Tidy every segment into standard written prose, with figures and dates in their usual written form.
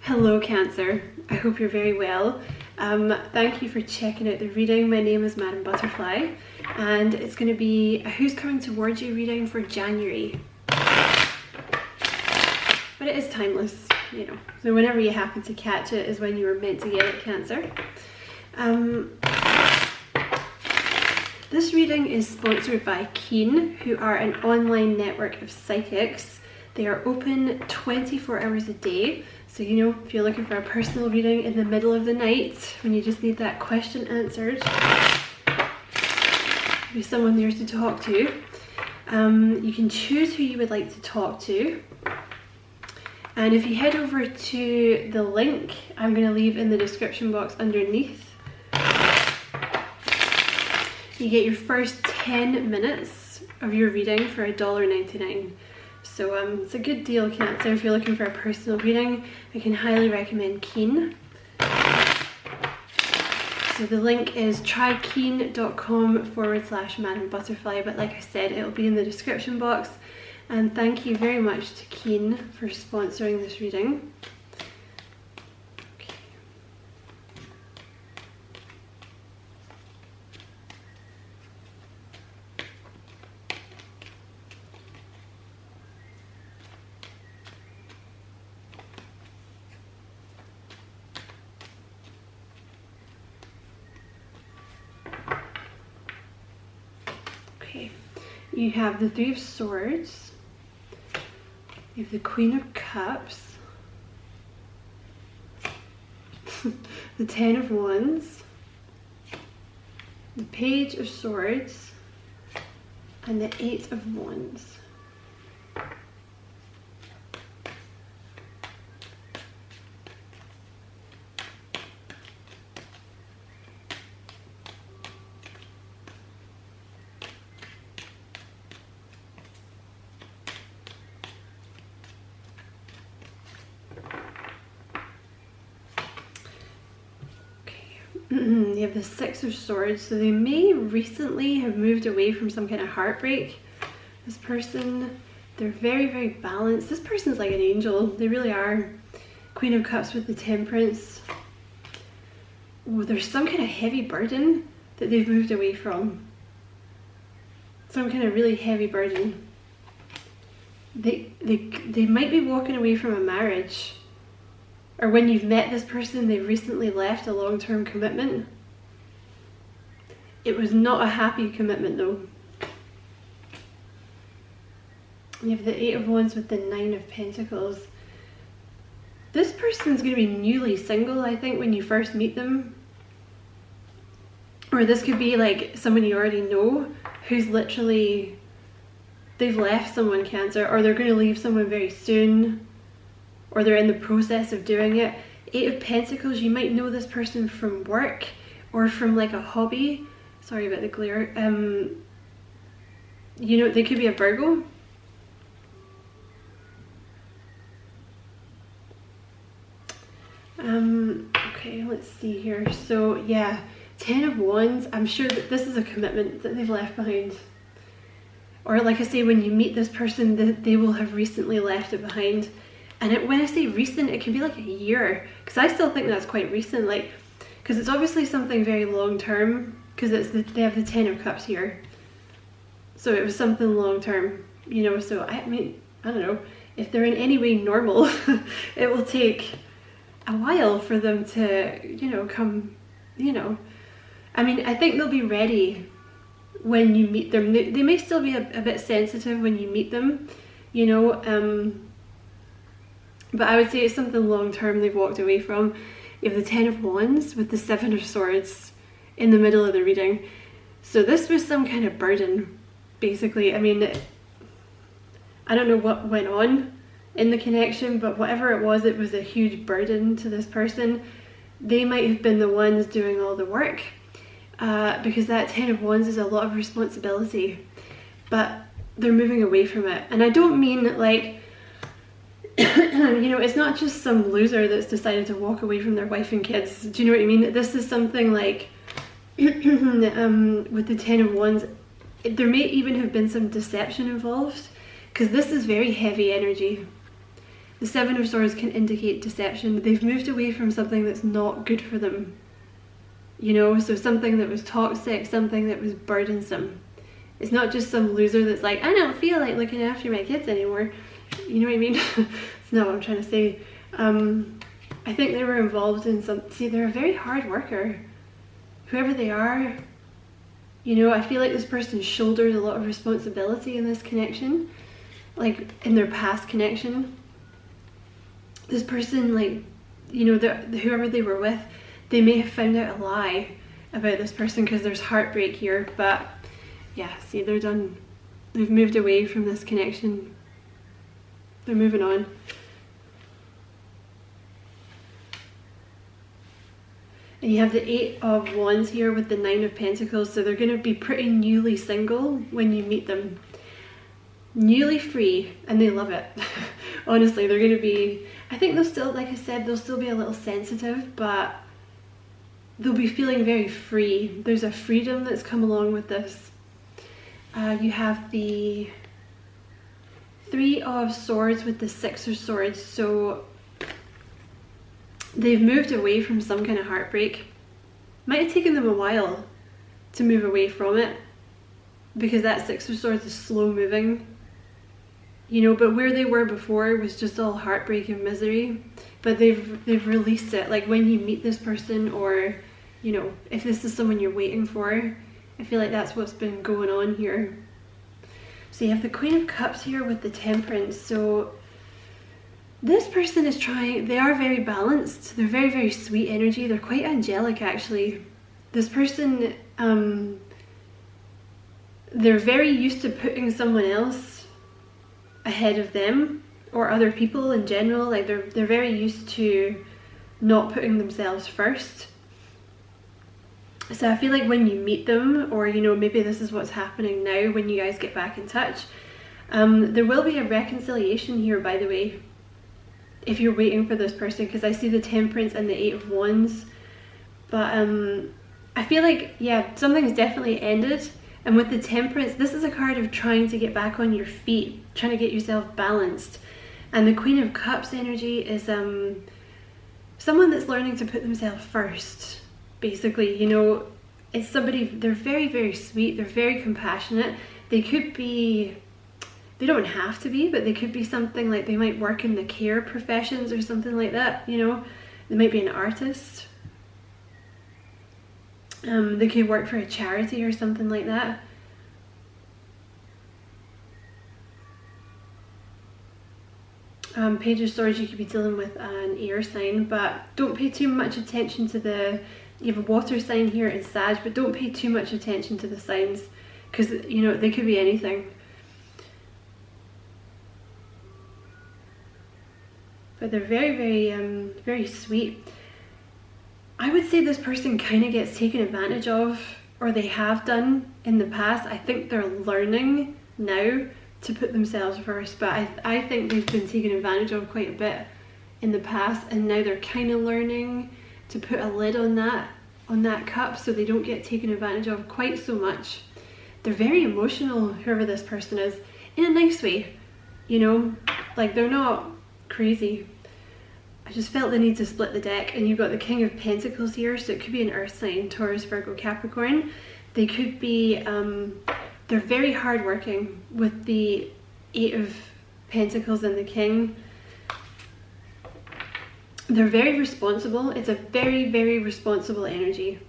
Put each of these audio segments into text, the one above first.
Hello Cancer, I hope you're very well. Thank you for checking out the reading. My name is Madam Butterfly and it's going to be a Who's Coming Towards You reading for January. But it is timeless, you know, so whenever you happen to catch it is when you were meant to get it, Cancer. This reading is sponsored by Keen, who are an online network of psychics. They are open 24 hours a day. So, you know, if you're looking for a personal reading in the middle of the night, when you just need that question answered, be someone there to talk to. You can choose who you would like to talk to. And if you head over to the link I'm going to leave in the description box underneath, you get your first 10 minutes of your reading for $1.99. So it's a good deal, Cancer. If you're looking for a personal reading, I can highly recommend Keen. So the link is trykeen.com/Madam Butterfly, but like I said, it'll be in the description box. And thank you very much to Keen for sponsoring this reading. You have the Three of Swords, you have the Queen of Cups, the Ten of Wands, the Page of Swords, and the Eight of Wands. You have the Six of Swords, so they may recently have moved away from some kind of heartbreak. This person, they're very, very balanced. This person's like an angel, they really are. Queen of Cups with the Temperance. Oh, there's some kind of heavy burden that they've moved away from. Some kind of really heavy burden. They might be walking away from a marriage. Or when you've met this person, they've recently left a long-term commitment. It was not a happy commitment though. You have the Eight of Wands with the Nine of Pentacles. This person's going to be newly single, I think, when you first meet them. Or this could be like someone you already know who's literally, they've left someone, Cancer, or they're going to leave someone very soon. Or they're in the process of doing it. Eight of Pentacles, you might know this person from work or from like a hobby. Sorry about the glare. You know, they could be a Virgo. Okay, let's see here. So yeah, Ten of Wands, I'm sure that this is a commitment that they've left behind. Or like I say, when you meet this person, they will have recently left it behind. And when I say recent, it can be like a year, because I still think that's quite recent, like, because it's obviously something very long term, because they have the Ten of Cups here. So it was something long term, you know, so I mean, I don't know, if they're in any way normal, it will take a while for them to, you know, come, you know. I mean, I think they'll be ready when you meet them. They may still be a bit sensitive when you meet them, you know, but I would say it's something long term they've walked away from. You have the Ten of Wands with the Seven of Swords in the middle of the reading. So this was some kind of burden, basically. I mean, I don't know what went on in the connection, but whatever it was a huge burden to this person. They might have been the ones doing all the work, because that Ten of Wands is a lot of responsibility, but they're moving away from it. And I don't mean like, you know, it's not just some loser that's decided to walk away from their wife and kids. Do you know what I mean? This is something like, with the Ten of Wands, there may even have been some deception involved, because this is very heavy energy. The Seven of Swords can indicate deception. They've moved away from something that's not good for them. You know, so something that was toxic, something that was burdensome. It's not just some loser that's like, I don't feel like looking after my kids anymore. You know what I mean? That's not what I'm trying to say. I think they were involved in some, see, they're a very hard worker. Whoever they are, you know, I feel like this person shouldered a lot of responsibility in this connection, like in their past connection. This person, like, you know, whoever they were with, they may have found out a lie about this person because there's heartbreak here, but yeah, see, they're done. They've moved away from this connection. They're moving on. And you have the Eight of Wands here with the Nine of Pentacles, so they're going to be pretty newly single when you meet them. Newly free, and they love it. Honestly, they're going to be, I think they'll still, like I said, they'll still be a little sensitive, but they'll be feeling very free. There's a freedom that's come along with this. You have the Three of Swords with the Six of Swords, so they've moved away from some kind of heartbreak. Might have taken them a while to move away from it, because that Six of Swords is slow moving. You know, but where they were before was just all heartbreak and misery. But they've released it. Like when you meet this person, or, you know, if this is someone you're waiting for, I feel like that's what's been going on here. So you have the Queen of Cups here with the Temperance. So this person is trying, they are very balanced. They're very, very sweet energy. They're quite angelic, actually. This person, they're very used to putting someone else ahead of them, or other people in general. Like they're very used to not putting themselves first. So I feel like when you meet them, or, you know, maybe this is what's happening now when you guys get back in touch, there will be a reconciliation here, by the way, if you're waiting for this person, because I see the Temperance and the Eight of Wands. But I feel like, yeah, something's definitely ended. And with the Temperance, this is a card of trying to get back on your feet, trying to get yourself balanced. And the Queen of Cups energy is someone that's learning to put themselves first. Basically, you know, it's somebody, they're very, very sweet, they're very compassionate. They could be, they don't have to be, but they could be something like they might work in the care professions or something like that, you know. They might be an artist. They could work for a charity or something like that. Page of Swords, you could be dealing with an air sign, but don't pay too much attention to the, you have a water sign here in Sag, but don't pay too much attention to the signs, because, you know, they could be anything. But they're very, very, very sweet. I would say this person kind of gets taken advantage of, or they have done in the past. I think they're learning now to put themselves first, but I think they've been taken advantage of quite a bit in the past, and now they're kind of learning to put a lid on that cup so they don't get taken advantage of quite so much. They're very emotional, whoever this person is, in a nice way, you know, like they're not crazy. I just felt the need to split the deck, and you've got the King of Pentacles here, so it could be an earth sign, Taurus, Virgo, Capricorn. They could be, they're very hardworking with the Eight of Pentacles and the King. They're very responsible. It's a very, very responsible energy.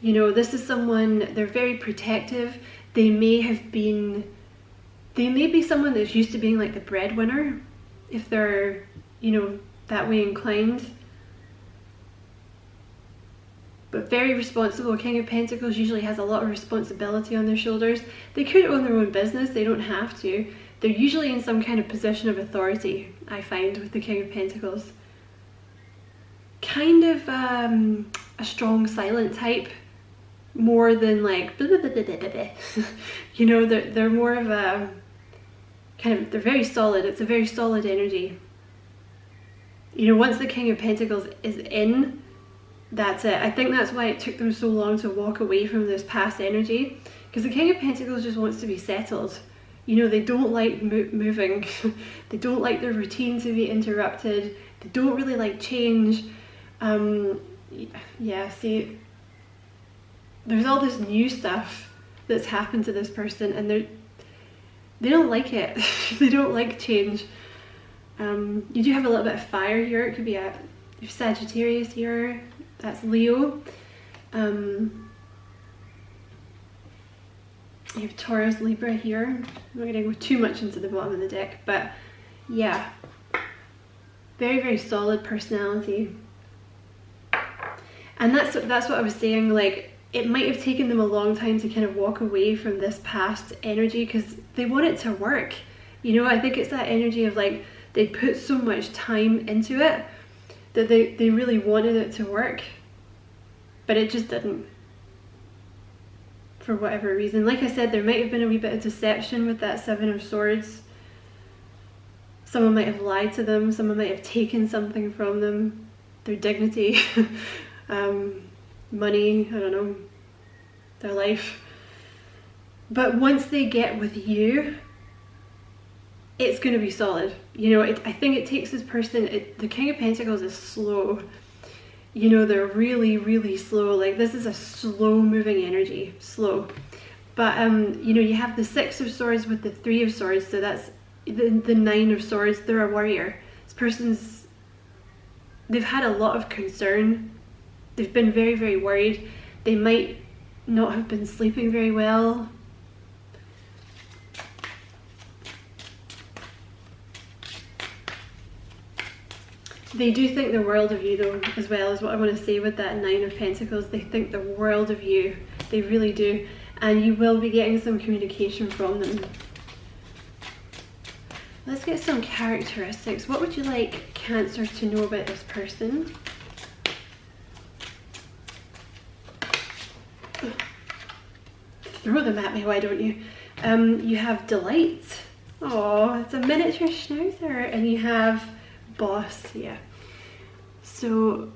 You know, this is someone, they're very protective. They may be someone that's used to being like the breadwinner, if they're, you know, that way inclined. But very responsible. King of Pentacles usually has a lot of responsibility on their shoulders. They could own their own business, they don't have to. They're usually in some kind of position of authority, I find, with the King of Pentacles. Kind of a strong silent type, more than like blah, blah, blah, blah, blah, blah. You know, they're more of a kind of, they're very solid. It's a very solid energy. You know, once the King of Pentacles is in, that's it. I think that's why it took them so long to walk away from this past energy, because the King of Pentacles just wants to be settled. You know, they don't like moving. They don't like their routine to be interrupted. They don't really like change. Yeah, see, there's all this new stuff that's happened to this person, and they don't like it. They don't like change. You do have a little bit of fire here. It could be a Sagittarius here. That's Leo. You have Taurus, Libra here. I'm not going to go too much into the bottom of the deck, but yeah, very, very solid personality. And that's what I was saying, like, it might have taken them a long time to kind of walk away from this past energy because they want it to work. You know, I think it's that energy of like, they put so much time into it that they really wanted it to work, but it just didn't, for whatever reason. Like I said, there might have been a wee bit of deception with that Seven of Swords. Someone might have lied to them, someone might have taken something from them, their dignity, money, I don't know, their life. But once they get with you, it's going to be solid. You know, I think it takes this person, the King of Pentacles is slow. You know, they're really, really slow. Like, this is a slow moving energy, slow. But, you know, you have the Six of Swords with the Three of Swords, so that's the Nine of Swords. They're a warrior. This person's, they've had a lot of concern. They've been very, very worried. They might not have been sleeping very well. They do think the world of you though, as well, is what I want to say with that Nine of Pentacles. They think the world of you. They really do. And you will be getting some communication from them. Let's get some characteristics. What would you like Cancer to know about this person? Throw them at me, why don't you? You have Delight. Oh, it's a miniature schnauzer. And you have Boss, yeah. So,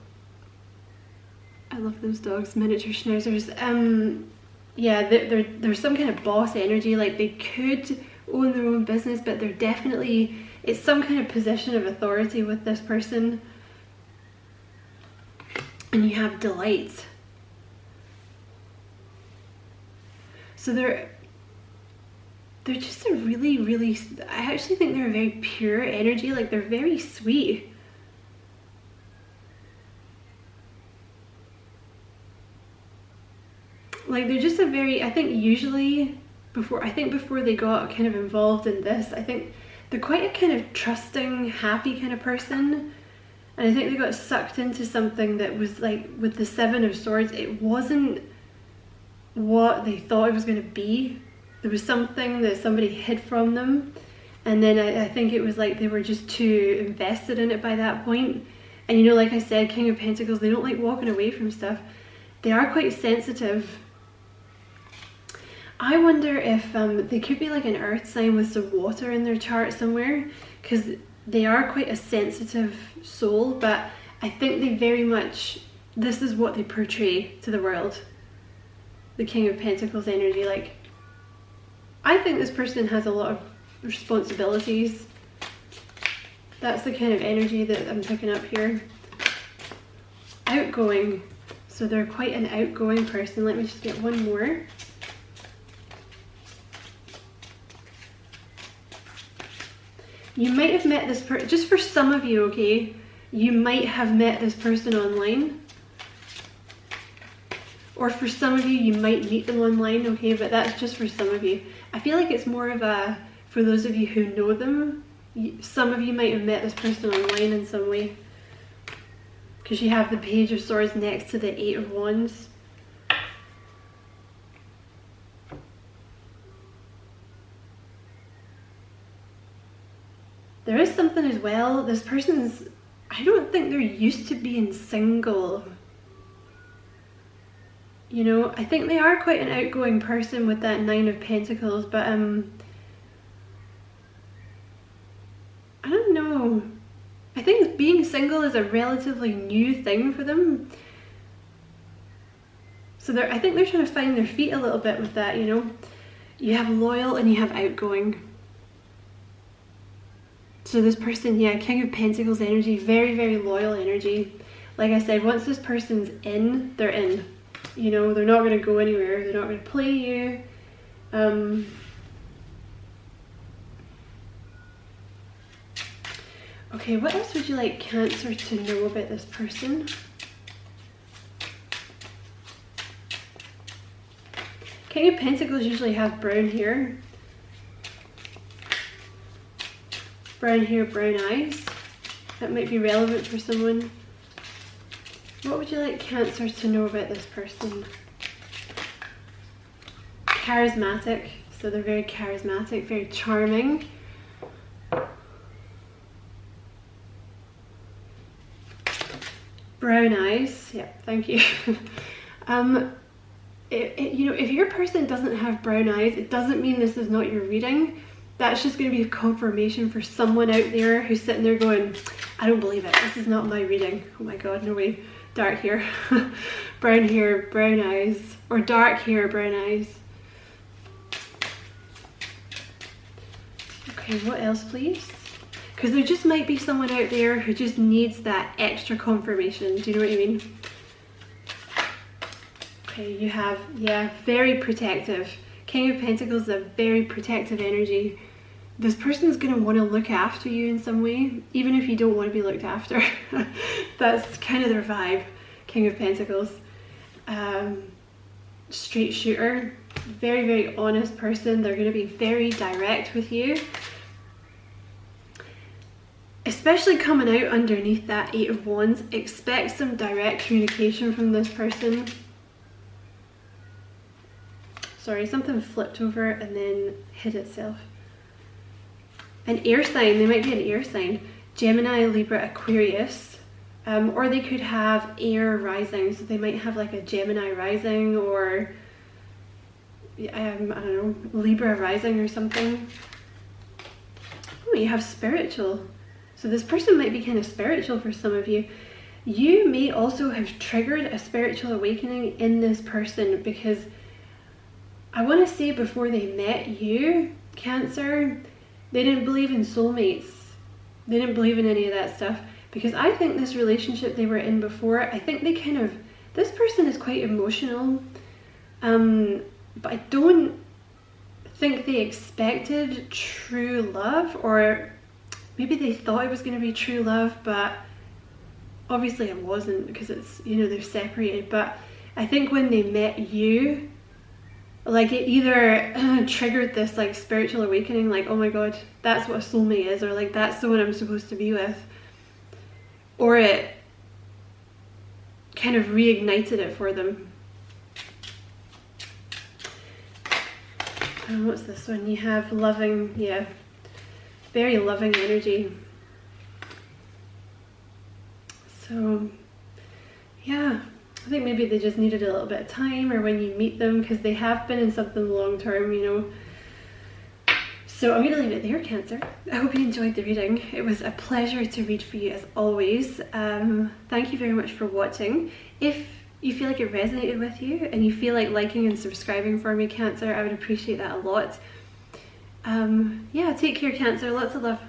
I love those dogs, miniature schnauzers. Yeah, there's some kind of boss energy, like they could own their own business, but they're definitely, it's some kind of position of authority with this person. And you have Delight. So they're just a really, really, I actually think they're a very pure energy, like they're very sweet. Like they're just a very, I think usually, before they got kind of involved in this, I think they're quite a kind of trusting, happy kind of person. And I think they got sucked into something that was like, with the Seven of Swords, it wasn't what they thought it was going to be. There was something that somebody hid from them, and then I think it was like they were just too invested in it by that point. And you know, like I said, King of Pentacles, they don't like walking away from stuff. They are quite sensitive. I wonder if they could be like an earth sign with some water in their chart somewhere, because they are quite a sensitive soul, but I think they very much, this is what they portray to the world. The King of Pentacles energy, like, I think this person has a lot of responsibilities. That's the kind of energy that I'm picking up here. Outgoing. So they're quite an outgoing person. Let me just get one more. You might have met this person, just for some of you, okay? You might have met this person online. Or for some of you, you might meet them online, okay? But that's just for some of you. I feel like it's more of a, for those of you who know them, some of you might have met this person online in some way. Because you have the Page of Swords next to the Eight of Wands. There is something as well, this person's, I don't think they're used to being single. You know, I think they are quite an outgoing person with that Nine of Pentacles, but I don't know. I think being single is a relatively new thing for them. So I think they're trying to find their feet a little bit with that, you know. You have loyal and you have outgoing. So this person, yeah, King of Pentacles energy, very, very loyal energy. Like I said, once this person's in, they're in. You know, they're not going to go anywhere. They're not going to play you. Okay, what else would you like Cancer to know about this person? King of Pentacles usually have brown hair. Brown hair, brown eyes. That might be relevant for someone. What would you like Cancer to know about this person? Charismatic. So they're very charismatic, very charming. Brown eyes. Yeah, thank you. You know, if your person doesn't have brown eyes, it doesn't mean this is not your reading. That's just going to be a confirmation for someone out there who's sitting there going, I don't believe it. This is not my reading. Oh my God, no way. Dark hair, brown eyes, or dark hair, brown eyes. Okay, what else, please? Because there just might be someone out there who just needs that extra confirmation. Do you know what I mean? Okay, you have, yeah, very protective. King of Pentacles is a very protective energy. This person's going to want to look after you in some way, even if you don't want to be looked after. That's kind of their vibe, King of Pentacles. Straight shooter, very, very honest person. They're going to be very direct with you. Especially coming out underneath that 8 of Wands, expect some direct communication from this person. Sorry, something flipped over and then hit itself. An air sign, they might be an air sign. Gemini, Libra, Aquarius. Or they could have air rising, so they might have like a Gemini rising or I don't know, Libra rising or something. Oh, you have spiritual. So this person might be kind of spiritual for some of you. You may also have triggered a spiritual awakening in this person, because I want to say before they met you, Cancer, they didn't believe in soulmates. They didn't believe in any of that stuff, because I think this relationship they were in before, I think they kind of, this person is quite emotional, but I don't think they expected true love, or maybe they thought it was going to be true love, but obviously it wasn't, because it's, you know, they're separated. But I think when they met you, like it either triggered this like spiritual awakening, like, oh my God, that's what a soulmate is, or like that's the one I'm supposed to be with, or it kind of reignited it for them. And what's this one? You have loving, yeah, very loving energy. So yeah, I think maybe they just needed a little bit of time, or when you meet them, because they have been in something long term, you know. So I'm going to leave it there, Cancer. I hope you enjoyed the reading. It was a pleasure to read for you as always. Thank you very much for watching. If you feel like it resonated with you and you feel like liking and subscribing for me, Cancer, I would appreciate that a lot. Yeah, take care, Cancer. Lots of love.